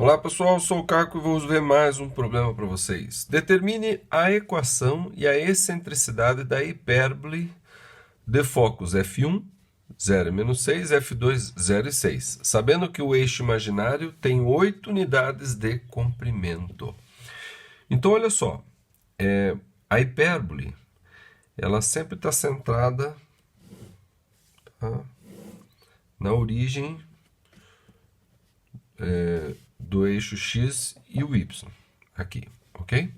Olá pessoal, eu sou o Caco e vamos ver mais um problema para vocês. Determine a equação e a excentricidade da hipérbole de focos f1, 0 e menos 6, f2, 0 e 6, sabendo que o eixo imaginário tem 8 unidades de comprimento. Então, olha só, a hipérbole, ela sempre está centrada, tá, na origem do eixo x e o y, aqui, ok?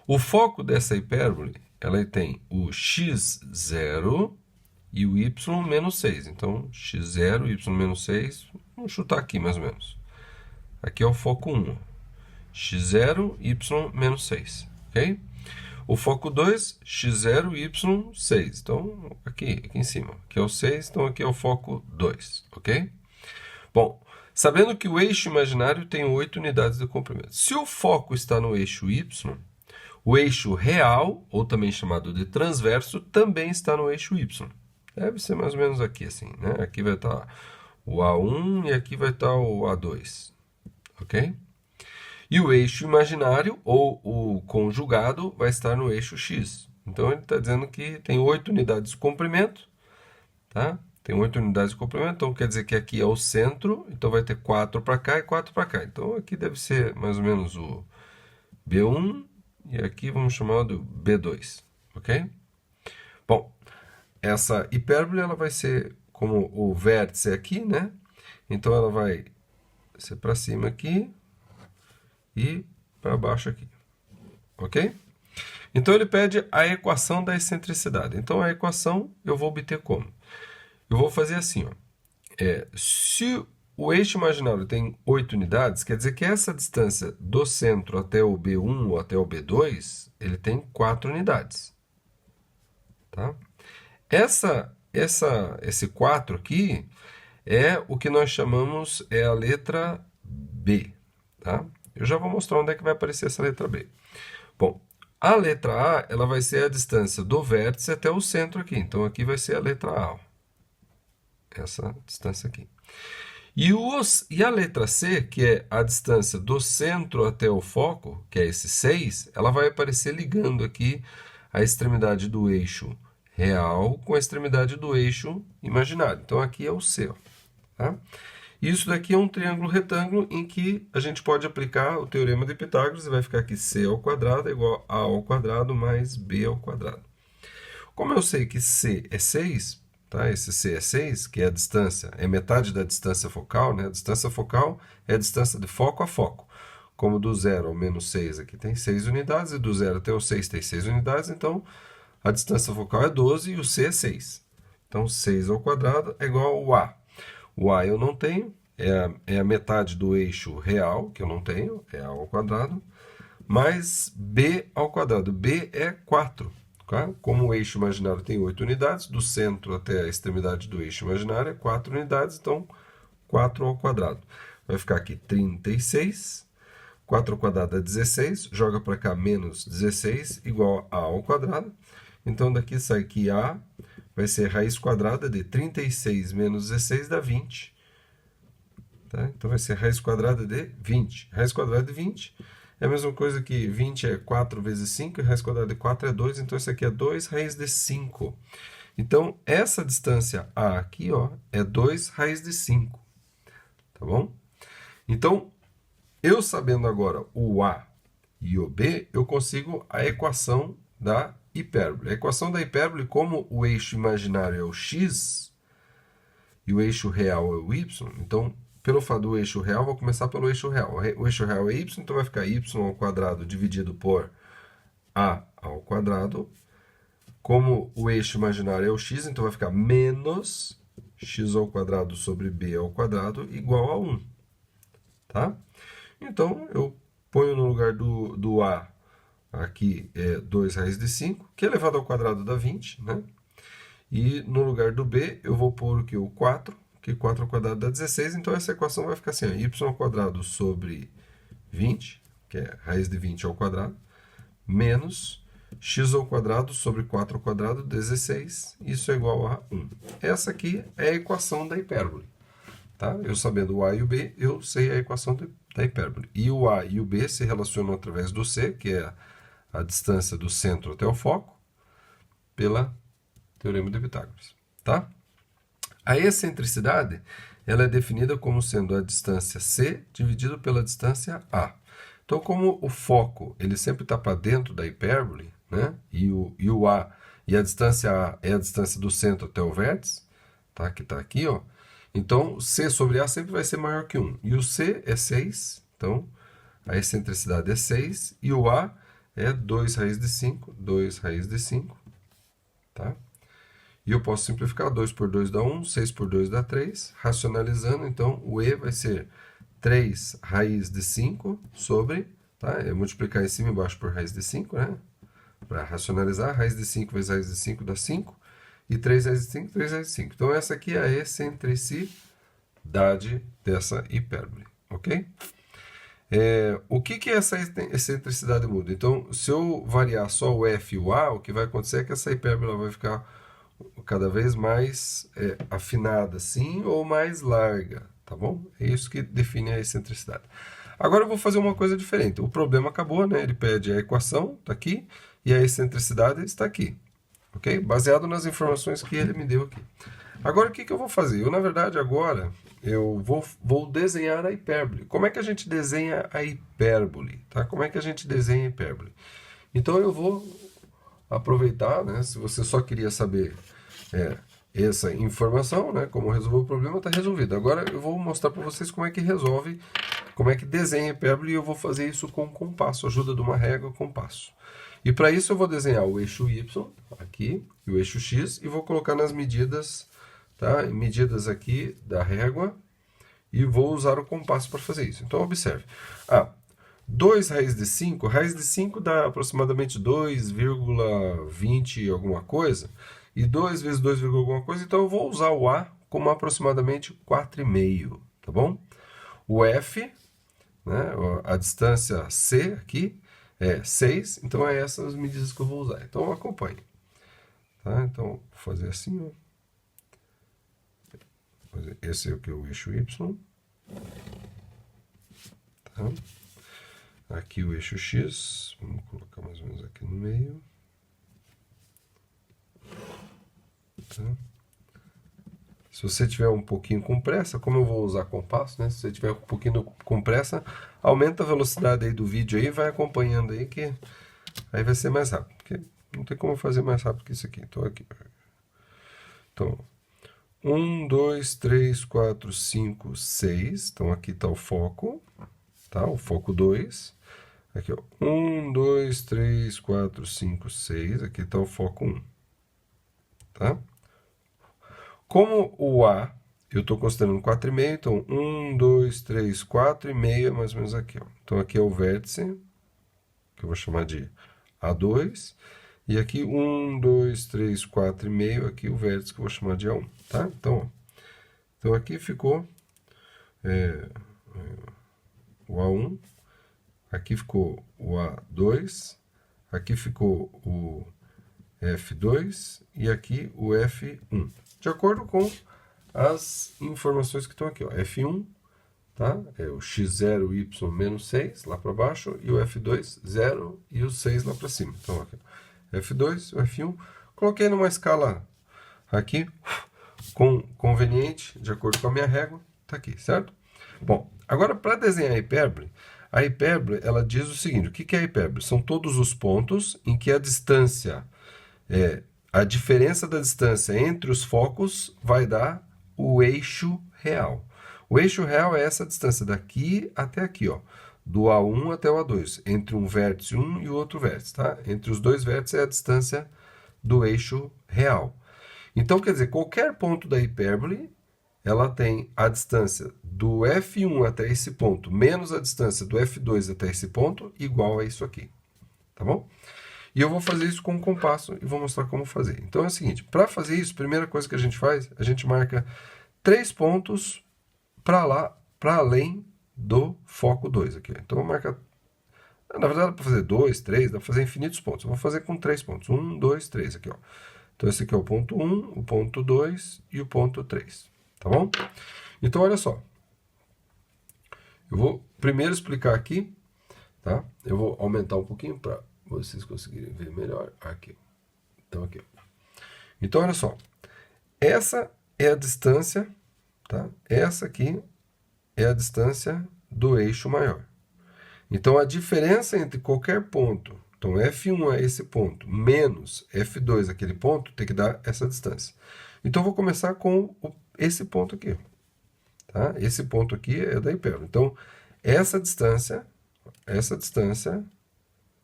O foco dessa hipérbole, ela tem o x0 e o y menos 6. Então, x0, y menos 6, vamos chutar aqui mais ou menos. Aqui é o foco 1, x0, y menos 6, ok? O foco 2, x0, y, 6. Então, aqui em cima, aqui é o 6, então aqui é o foco 2, ok? Bom, sabendo que o eixo imaginário tem 8 unidades de comprimento. Se o foco está no eixo y, o eixo real, ou também chamado de transverso, também está no eixo y. Deve ser mais ou menos aqui, assim, né? Aqui vai estar o A1 e aqui vai estar o A2, ok? E o eixo imaginário, ou o conjugado, vai estar no eixo x. Então, ele está dizendo que tem 8 unidades de comprimento, tá? Tem 8 unidades de comprimento, então quer dizer que aqui é o centro, então vai ter 4 para cá e 4 para cá. Então, aqui deve ser mais ou menos o B1, e aqui vamos chamar de B2, ok? Bom, essa hipérbole ela vai ser como o vértice aqui, né? Então ela vai ser para cima aqui e para baixo aqui, ok? Então ele pede a equação da excentricidade. Então a equação eu vou obter como? Eu vou fazer assim, ó. Se o eixo imaginário tem 8 unidades, quer dizer que essa distância do centro até o B1 ou até o B2, ele tem 4 unidades. Tá? Esse 4 aqui é o que nós chamamos a letra B. Tá? Eu já vou mostrar onde é que vai aparecer essa letra B. Bom, a letra A ela vai ser a distância do vértice até o centro aqui. Então, aqui vai ser a letra A. Ó. Essa distância aqui. E a letra C, que é a distância do centro até o foco, que é esse 6, ela vai aparecer ligando aqui a extremidade do eixo real com a extremidade do eixo imaginário. Então, aqui é o C. Ó, tá? Isso daqui é um triângulo retângulo em que a gente pode aplicar o teorema de Pitágoras e vai ficar aqui C ao quadrado é igual a ao quadrado mais B ao quadrado. Como eu sei que C é 6, tá? Esse C é 6, que é a distância, é metade da distância focal, né? A distância focal é a distância de foco a foco. Como do 0 ao menos 6 aqui tem 6 unidades, e do 0 até o 6 tem 6 unidades, então a distância focal é 12 e o C é 6. Então, 6 ao quadrado é igual ao A. O A eu não tenho, é a metade do eixo real, que eu não tenho, é A ao quadrado, mais B ao quadrado. B é 4. Tá? Como o eixo imaginário tem 8 unidades, do centro até a extremidade do eixo imaginário é 4 unidades, então 4 ao quadrado. Vai ficar aqui 36, 4 ao quadrado é 16, joga para cá menos 16, igual a ao quadrado. Então, daqui sai que A vai ser raiz quadrada de 36 menos 16 dá 20. Tá? Então, vai ser raiz quadrada de 20. Raiz quadrada de 20 é a mesma coisa que 20 é 4 vezes 5, e raiz quadrada de 4 é 2, então isso aqui é 2 raiz de 5. Então, essa distância A aqui, ó, é 2 raiz de 5. Tá bom? Então, eu sabendo agora o A e o B, eu consigo a equação da hipérbole. A equação da hipérbole, como o eixo imaginário é o x e o eixo real é o y, então, pelo fato do eixo real, vou começar pelo eixo real. O eixo real é y, então vai ficar y ao quadrado dividido por a ao quadrado. Como o eixo imaginário é o x, então vai ficar menos x ao quadrado sobre b ao quadrado igual a 1. Tá? Então, eu ponho no lugar do a, aqui é 2 raiz de 5, que elevado ao quadrado dá 20, né? E no lugar do b, eu vou pôr aqui o 4, que 4 ao quadrado dá 16, então essa equação vai ficar assim, ó, y ao quadrado sobre 20, que é raiz de 20 ao quadrado, menos x ao quadrado sobre 4 ao quadrado, 16, isso é igual a 1. Essa aqui é a equação da hipérbole. Tá? Eu sabendo o a e o b, eu sei a equação da da hipérbole. E o A e o B se relacionam através do C, que é a distância do centro até o foco, pela Teorema de Pitágoras. Tá? A excentricidade ela é definida como sendo a distância C dividido pela distância A. Então, como o foco ele sempre está para dentro da hipérbole, né? E o A e a distância A é a distância do centro até o vértice, tá? Que está aqui, ó. Então, C sobre A sempre vai ser maior que 1. E o C é 6, então a excentricidade é 6. E o A é 2 raiz de 5, 2 raiz de 5, tá? E eu posso simplificar, 2 por 2 dá 1, 6 por 2 dá 3. Racionalizando, então, o E vai ser 3 raiz de 5 sobre, tá? É multiplicar em cima e embaixo por raiz de 5, né? Para racionalizar, raiz de 5 vezes raiz de 5 dá 5. E 3 raiz de 5, 3 raiz de 5. Então, essa aqui é a excentricidade dessa hipérbole, ok? O que essa excentricidade muda? Então, se eu variar só o F e o A, o que vai acontecer é que essa hipérbole vai ficar cada vez mais afinada assim ou mais larga, tá bom? É isso que define a excentricidade. Agora eu vou fazer uma coisa diferente. O problema acabou, né? Ele pede a equação, está aqui, e a excentricidade está aqui, ok? Baseado nas informações que ele me deu aqui. Agora o que eu vou fazer? Eu, na verdade, agora eu vou desenhar a hipérbole. Como é que a gente desenha a hipérbole? Tá? Como é que a gente desenha a hipérbole? Então eu vou aproveitar, né? Se você só queria saber essa informação, né? Como resolver o problema, está resolvido. Agora eu vou mostrar para vocês como é que resolve, como é que desenha a hipérbole, e eu vou fazer isso com compasso, ajuda de uma régua, compasso. E para isso eu vou desenhar o eixo Y aqui e o eixo X e vou colocar nas medidas, tá? Medidas aqui da régua, e vou usar o compasso para fazer isso. Então observe. 2 raiz de 5 dá aproximadamente 2,20 alguma coisa, e 2 vezes 2, alguma coisa, então eu vou usar o A como aproximadamente 4,5, tá bom? O F, né, a distância C aqui, é 6, então é essas as medidas que eu vou usar. Então acompanhe. Tá? Então, vou fazer assim, ó. Esse é o que é o eixo Y. Tá? Aqui o eixo X, vamos colocar mais ou menos aqui no meio. Tá? Se você tiver um pouquinho com pressa, como eu vou usar compasso, né? Se você tiver um pouquinho com pressa, aumenta a velocidade aí do vídeo aí, vai acompanhando aí, que aí vai ser mais rápido. Porque não tem como fazer mais rápido que isso aqui. Então, aqui. Então, 1, 2, 3, 4, 5, 6. Então, aqui está o foco, tá? O foco 2. Aqui, ó. 1, 2, 3, 4, 5, 6. Aqui está o foco 1. Tá? Como o A, eu estou considerando 4,5, então 1, 2, 3, 4,5 é mais ou menos aqui. Ó. Então aqui é o vértice, que eu vou chamar de A2. E aqui 1, 2, 3, 4,5, aqui o vértice que eu vou chamar de A1. Tá? Então aqui ficou o A1, aqui ficou o A2, aqui ficou o F2 e aqui o F1. De acordo com as informações que estão aqui, ó. F1, tá? É o x0, y menos 6 lá para baixo, e o F2, 0 e o 6 lá para cima. Então, aqui, F2, o F1, coloquei numa escala aqui, conveniente, de acordo com a minha régua, tá aqui, certo? Bom, agora para desenhar a hipérbole, ela diz o seguinte, o que é a hipérbole? São todos os pontos em que a distância a diferença da distância entre os focos vai dar o eixo real. O eixo real é essa distância daqui até aqui, ó, do A1 até o A2, entre um vértice 1 e o outro vértice, tá? Entre os dois vértices é a distância do eixo real. Então, quer dizer, qualquer ponto da hipérbole, ela tem a distância do F1 até esse ponto, menos a distância do F2 até esse ponto, igual a isso aqui, tá bom? E eu vou fazer isso com o compasso e vou mostrar como fazer. Então é o seguinte, para fazer isso, a primeira coisa que a gente faz, a gente marca 3 pontos para lá, para além do foco 2 aqui. Então eu vou marcar, na verdade dá para fazer 2, 3, dá para fazer infinitos pontos. Eu vou fazer com 3 pontos, 1, 2, 3 aqui, ó. Então esse aqui é o ponto 1, o ponto 2 e o ponto 3, tá bom? Então olha só, Eu vou primeiro explicar aqui, tá? Eu vou aumentar um pouquinho para vocês conseguirem ver melhor aqui. Então, aqui. Então, olha só. Essa é a distância, tá? Essa aqui é a distância do eixo maior. Então, a diferença entre qualquer ponto, então F1 é esse ponto, menos F2 aquele ponto, tem que dar essa distância. Então, eu vou começar com esse ponto aqui. Tá? Esse ponto aqui é da hipérbole. Então, essa distância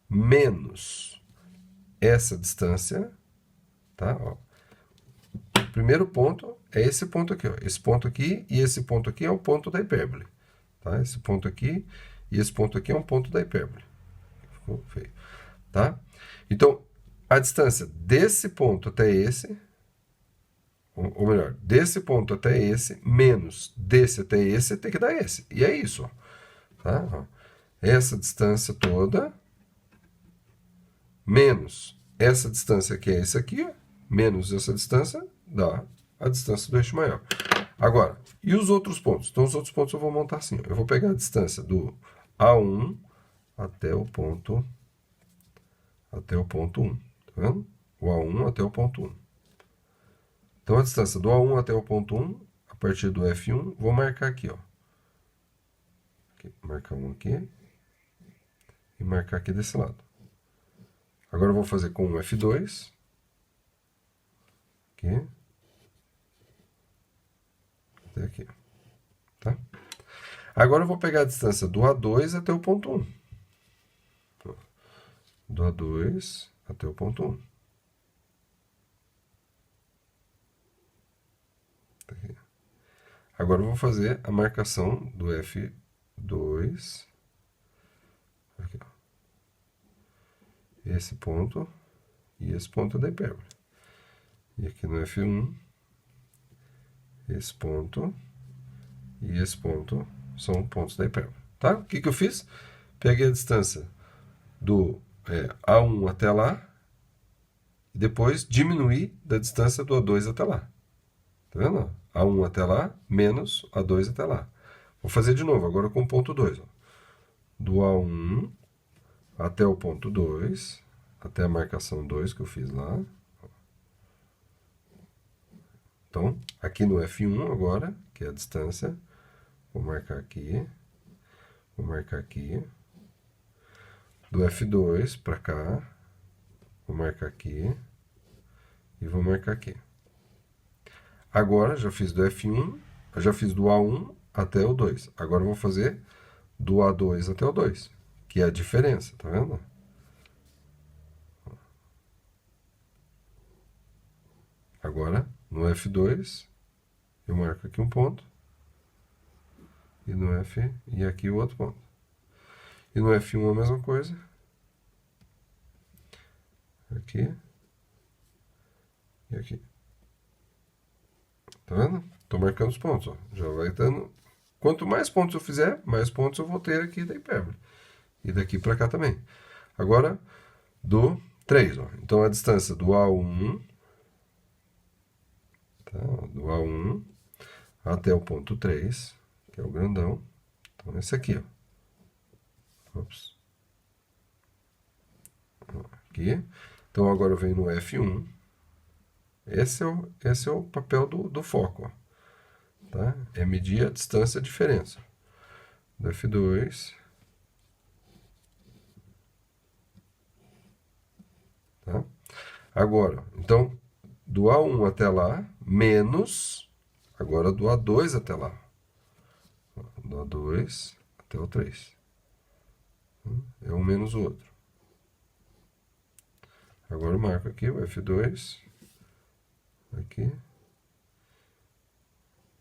menos essa distância, tá? Ó. O primeiro ponto é esse ponto aqui, ó. Esse ponto aqui e esse ponto aqui é o ponto da hipérbole. Tá? Esse ponto aqui e esse ponto aqui é um ponto da hipérbole. Ficou feio. Tá? Então, a distância desse ponto até esse, ou melhor, desse ponto até esse, menos desse até esse, tem que dar esse. E é isso. Ó. Tá? Ó. Essa distância toda, menos essa distância que é esse aqui, ó, menos essa distância, dá a distância do eixo maior. Agora, e os outros pontos? Então, os outros pontos eu vou montar assim. Ó. Eu vou pegar a distância do A1 até o ponto 1. Tá vendo? O A1 até o ponto 1. Então, a distância do A1 até o ponto 1, a partir do F1, vou marcar aqui, ó. Aqui, marcar um aqui. E marcar aqui desse lado. Agora eu vou fazer com o F2. Aqui. Até aqui. Tá? Agora eu vou pegar a distância do A2 até o ponto 1. Do A2 até o ponto 1. Aqui. Agora eu vou fazer a marcação do F2. Aqui, ó. Esse ponto e esse ponto da hipérbole. E aqui no F1, esse ponto e esse ponto são pontos da hipérbole. Tá? O que eu fiz? Peguei a distância do A1 até lá e depois diminuí da distância do A2 até lá. Tá vendo? A1 até lá menos A2 até lá. Vou fazer de novo, agora com o ponto 2. Ó. Do A1 até o ponto 2, até a marcação 2 que eu fiz lá. Então, aqui no F1 agora, que é a distância, vou marcar aqui, vou marcar aqui. Do F2 para cá, vou marcar aqui e vou marcar aqui. Agora, já fiz do F1, já fiz do A1 até o 2. Agora eu vou fazer do A2 até o 2, que é a diferença, tá vendo? Agora, no F2, eu marco aqui um ponto. E no F, e aqui o outro ponto. E no F1 a mesma coisa. Aqui. E aqui. Tá vendo? Tô marcando os pontos, ó. Já vai dando... Quanto mais pontos eu fizer, mais pontos eu vou ter aqui da hipérbole. E daqui para cá também. Agora, do 3, ó. Então, a distância do A1... Tá? Do A1 até o ponto 3, que é o grandão. Então, esse aqui, ó. Ops. Aqui. Então, agora eu venho no F1. Esse é o papel do foco, ó. Tá? É medir a distância, a diferença. Do F2. Tá? Agora, então, do A1 até lá, menos, agora do A2 até lá. Do A2 até o 3. É um menos o outro. Agora eu marco aqui o F2. Aqui.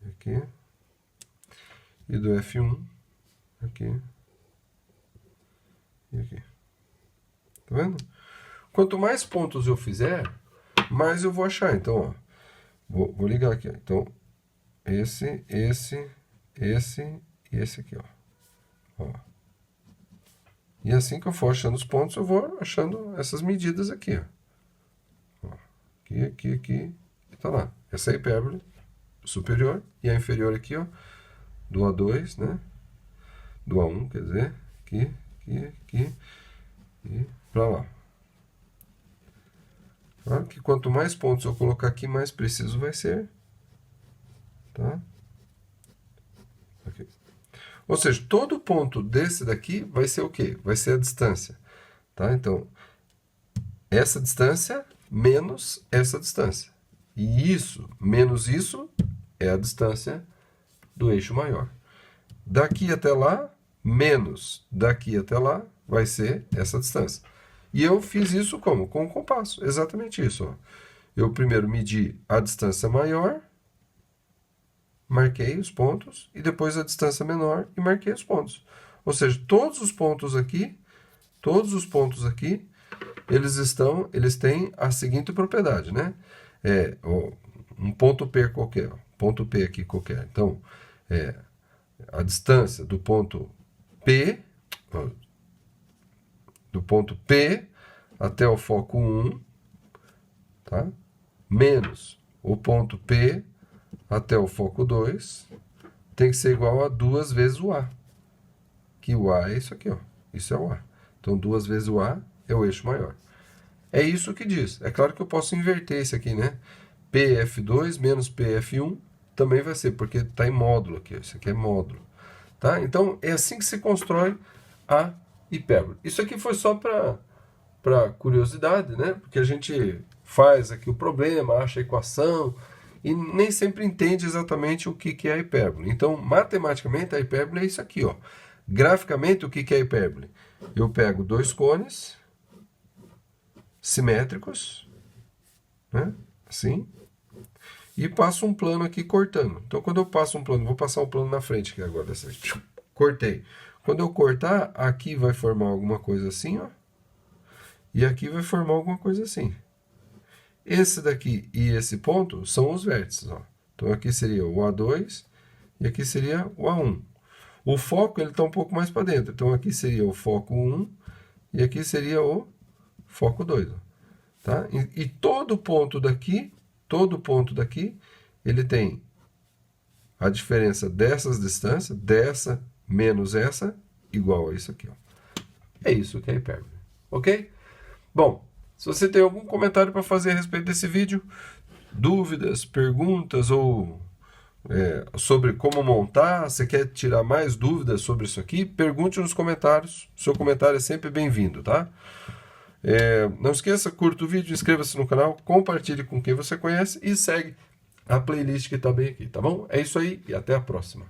Aqui. E do F1. Aqui. E aqui. Tá vendo? Quanto mais pontos eu fizer, mais eu vou achar. Então, ó, vou ligar aqui. Ó. Então, esse e esse aqui, ó. E assim que eu for achando os pontos, eu vou achando essas medidas aqui, ó. Aqui, e tá lá. Essa é a hipérbole superior e a inferior aqui, ó, do A2, né? do A1, quer dizer, aqui, e para lá. Claro que quanto mais pontos eu colocar aqui, mais preciso vai ser. Tá? Aqui. Ou seja, todo ponto desse daqui vai ser o quê? Vai ser a distância. Tá? Então, essa distância menos essa distância. E isso menos isso é a distância do eixo maior. Daqui até lá, menos daqui até lá, vai ser essa distância. E eu fiz isso como? Com o compasso. Exatamente isso. Ó. Eu primeiro medi a distância maior, marquei os pontos, e depois a distância menor e marquei os pontos. Ou seja, todos os pontos aqui, eles têm a seguinte propriedade, né? Um ponto P qualquer, ponto P aqui qualquer. Então, a distância do ponto P até o foco 1, tá? Menos o ponto P até o foco 2, tem que ser igual a 2 vezes o A. Que o A é isso aqui, ó. Isso é o A. Então, 2 vezes o A é o eixo maior. É isso que diz. É claro que eu posso inverter isso aqui, né? PF2 menos PF1 também vai ser, porque está em módulo aqui. Isso aqui é módulo. Tá? Então, é assim que se constrói a hipérbole. Isso aqui foi só para curiosidade, né? Porque a gente faz aqui o problema, acha a equação e nem sempre entende exatamente o que é a hipérbole. Então, matematicamente, a hipérbole é isso aqui, ó. Graficamente, o que é a hipérbole? Eu pego dois cones simétricos, né? Assim, e passo um plano aqui cortando. Então, quando eu passo um plano, vou passar um plano na frente aqui agora. Cortei. Quando eu cortar, aqui vai formar alguma coisa assim, ó. E aqui vai formar alguma coisa assim. Esse daqui e esse ponto são os vértices, ó. Então, aqui seria o A2 e aqui seria o A1. O foco ele está um pouco mais para dentro. Então, aqui seria o foco 1 e aqui seria o foco 2. Ó. Tá? E todo ponto daqui, ele tem a diferença dessas distâncias, dessa menos essa, igual a isso aqui. Ó. É isso que é hipérbole. Ok? Bom, se você tem algum comentário para fazer a respeito desse vídeo, dúvidas, perguntas ou sobre como montar, você quer tirar mais dúvidas sobre isso aqui, pergunte nos comentários. Seu comentário é sempre bem-vindo, tá? Não esqueça, curta o vídeo, inscreva-se no canal, compartilhe com quem você conhece e segue a playlist que está bem aqui, tá bom? É isso aí e até a próxima.